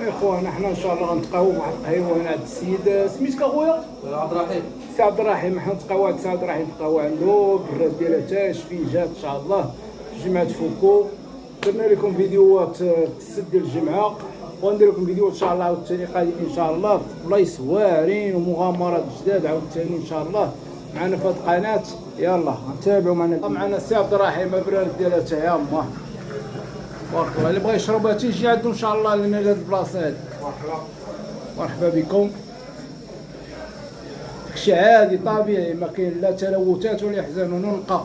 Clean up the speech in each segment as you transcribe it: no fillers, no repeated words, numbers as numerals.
اخوانا حنا ان شاء الله غنتقاو مع القهوه هنا عند السيد سميتك اخويا؟ عبد الرحيم. سي عبد الرحيم. حنا نتقاو عند سي عبد الرحيم في القهوه عنده الدراج ديالها تاشفيجات ان شاء الله في جمعه فوكو. درنا لكم فيديوهات السد ديال الجمعه وندير لكم فيديوهات ان شاء الله عاوتاني قادمين ان شاء الله في بلايص واعرين ومغامرات جداد عاوتاني ان شاء الله معنا في هذه القناه. يلا نتابعوا معنا السي عبد الرحيم براد ديالها حتى هي امه. بارك الله. اللي بغى يشربها تيجي عندو ان شاء الله لنا هاد البلاصه هادي. مرحبا بكم. داكشي عادي طبيعي ما كاين لا تلوثات ولا يحزنون نلقى.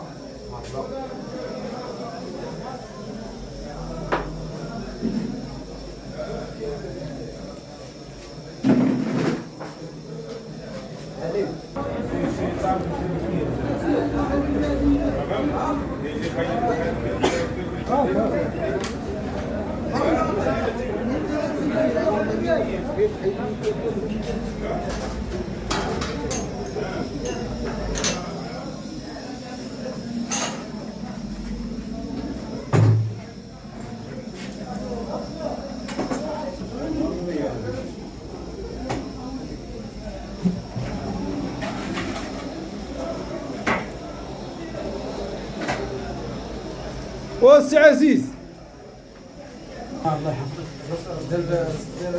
وسي عزيز الله يحفظك. ديال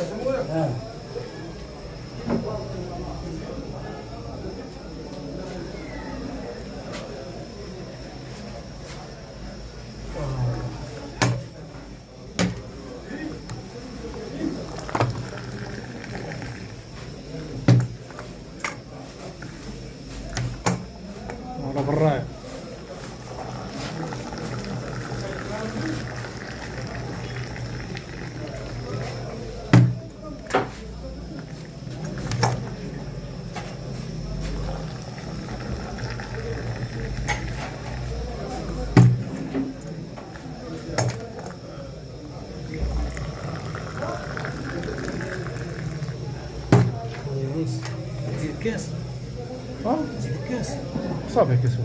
والله بالراي. تزيد كاس. ها تزيد كاس. صافي كيسوى.